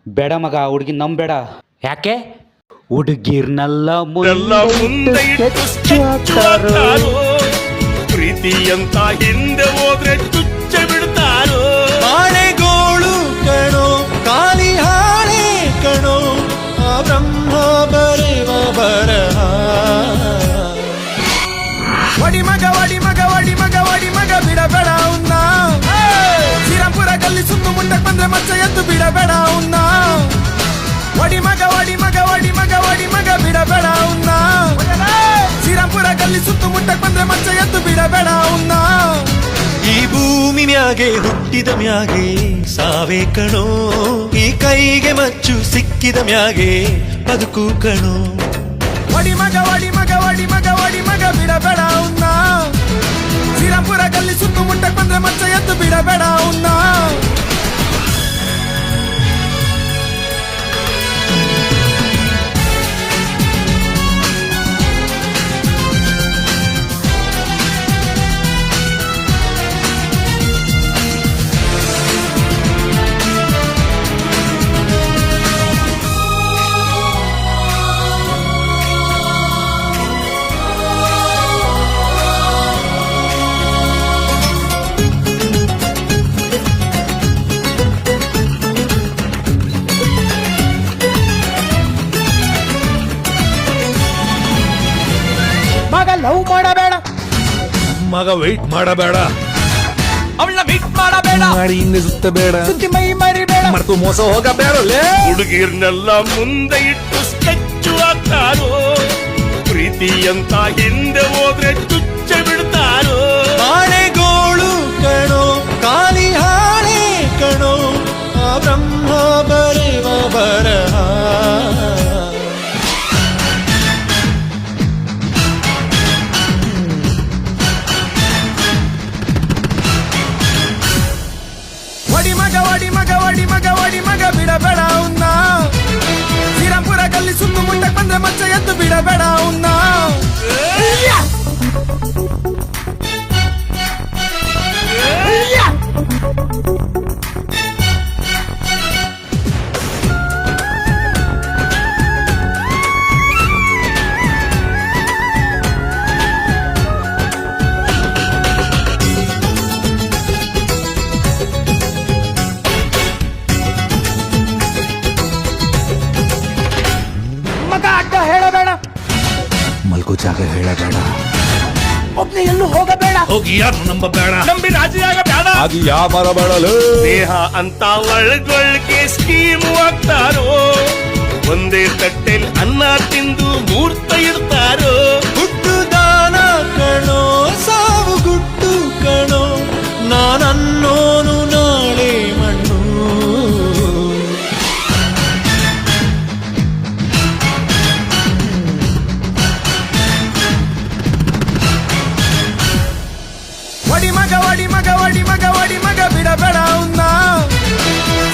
ಬೇಡ ಮಗ, ಹುಡುಗಿ ನಂಬೇಡ. ಯಾಕೆ? ಹುಡುಗಿರ್ನೆಲ್ಲ ಮುಂದೆ ಇಟ್ಟು ಸ್ಕೆಚ್ ಹಾಕ್ತಾರೋ, ಪ್ರೀತಿ ಅಂತ ಹಿಂದೆ ಹೋದ್ರೆ ಚುಚ್ಚ ಬಿಡ್ತಾರೋ. ಹಾಳೆಗೋಳು ಕಣೋ, ಕಾಲಿ ಹಾಳೆ ಕಣೋ, ಆ ಬ್ರಹ್ಮ ಬರೆವ ಬರಹ. ಒಡಿ ಮಗ ಒಡಿ ಮಗ ಒಡಿ ಮಗ ಒಡಿ ಮಗ ಬಿಡಬೇಡ ಅವನ್ನ. ಶ್ರೀರಾಮ್ಪುರ ಗಲ್ಲಿ ಸುತ್ತು ಮುಂದಕ್ಕೆ ಬಂದ್ರೆ ಮಚ್ಚ ಎದ್ದು ಬಿಡಬೇಡ ಅವನ್ನ. ಒಡಿ ಮಗ ಒಡಿ ಮಗ ಒಡಿ ಮಗ ಒಡಿ ಮಗ ಬಿಡಬೇಡ ಅವನ್ನ. ಶ್ರೀರಾಮ್ಪುರ ಗಲ್ಲಿ ಸುತ್ತು ಮುಂದಕ್ಕೆ ಬಂದ್ರೆ ಮಚ್ಚ ಎದ್ದು ಬಿಡಬೇಡ ಅವನ್ನ. ಈ ಭೂಮಿ ಮ್ಯಾಗೆ ಹುಟ್ಟಿದ ಮ್ಯಾಗೆ ಸಾವೇ ಕಣೋ, ಈ ಕೈಗೆ ಮಚ್ಚು ಸಿಕ್ಕಿದ ಮ್ಯಾಗೆ ಬದುಕು ಕಣೋ. ಒಡಿ ಮಗ ಒಡಿ ಮಗ ಒಡಿ ಮಗ ಒಡಿ ಮಗ ಬಿಡಬೇಡ ಅವನ್ನ. ಶ್ರೀರಾಮ್ಪುರ ಗಲ್ಲಿ ಸುತ್ತು ಮುಂದಕ್ಕೆ ಬಂದ್ರೆ ಮಚ್ಚ ಎದ್ದು ಬಿಡಬೇಡ ಅವನ್ನ. ಮಗ ಲವ್ ಮಾಡಬೇಡ, ಮಗ ವೆಯ್ಟ್ ಮಾಡಬೇಡ, ಅವಳನ್ನ ಮೀಟ್ ಮಾಡಬೇಡ, ಮಾಡಿ ಹಿಂದೆ ಸುತ್ತಬೇಡ, ಸುದ್ದಿ ಮೈ ಮರಿಬೇಡ, ಮರೆತು ಮೋಸ ಹೋಗಬೇಡಲೇ. ಹುಡುಗಿರ್ನೆಲ್ಲ ಮುಂದೆ ಇಟ್ಟು ಸ್ಕೆಚ್ ಹಾಕ್ತಾರೋ, ಪ್ರೀತಿ ಅಂತ ಹಿಂದೆ ಹೋದ್ರೆ ಚುಚ್ಚ ಬಿಡ್ತಾರೋ. ಹಾಳೆಗೋಳು ಕಣೋ, ಕಾಲಿ ಹಾಳೆ ಕಣೋ, ಆ ಬ್ರಹ್ಮ ಬರೆವ ಬರಹ. ಒಡಿ ಮಗ ಒಡಿ ಮಗ ಒಡಿ ಮಗ ಒಡಿ ಮಗ ಬಿಡಬೇಡ ಅವನ್ನ. ಶ್ರೀರಾಮ್ಪುರ ಗಲ್ಲಿ ಸುತ್ತು ಮುಂದಕ್ಕೆ ಬಂದ್ರೆ ಮಚ್ಚ ಎದ್ದು ಬಿಡಬೇಡ ಅವನ್ನ. ಮಗ ಅಡ್ಡ ಹೇಳಬೇಡ, ಮಲ್ಕೋ ಜಾಗ ಹೇಳಬೇಡ, ಒಬ್ನೇ ಎಲ್ಲೂ ಹೋಗಬೇಡ, ಹೋಗಿ ಯಾರು ನಂಬಬೇಡ, ನಂಬಿ ರಾಜಿಯಾಗ ಬೇಡ. ಅದು ಯಾವ ಬರಬೇಡಲು. ಸ್ನೇಹ ಅಂತ ಒಳಗೊಳಗೆ ಸ್ಕೀಮ್ ಹಾಕ್ತಾರೋ, ಒಂದೇ ತಟ್ಟೆಲ್ ಅನ್ನ ತಿಂದು ಮೂರ್ತ ಇಡ್ತಾರೋ. ಹುಟ್ಟು ದಾನ ಕಣೋ, ಸಾವು ಗುಟ್ಟು ಕಣೋ, ನಾನನ್ನೋನು ನಾಳೆ ಮಣ್ಣು. ಒಡಿ ಮಗ ಒಡಿ ಮಗ ಒಡಿ ಮಗ ಒಡಿ ಮಗ ಬಿಡಬೇಡ ಅವನ್ನ.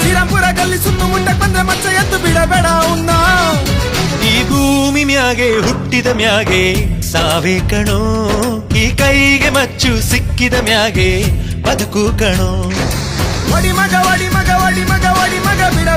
ಶ್ರೀರಾಮ್ಪುರ ಗಲ್ಲಿ ಸುತ್ತು ಮುಂದಕ್ಕೆ ಬಂದ್ರೆ ಮಚ್ಚ ಎದ್ದು ಬಿಡಬೇಡ ಅವನ್ನ. ಈ ಭೂಮಿ ಮ್ಯಾಗೆ ಹುಟ್ಟಿದ ಮ್ಯಾಗೆ ಸಾವೇ ಕಣೋ, ಈ ಕೈಗೆ ಮಚ್ಚು ಸಿಕ್ಕಿದ ಮ್ಯಾಗೆ ಬದುಕು ಕಣೋ. ಒಡಿ ಮಗ ಒಡಿ ಮಗ ಒಡಿ ಮಗ ಒಡಿ ಮಗ ಬಿಡ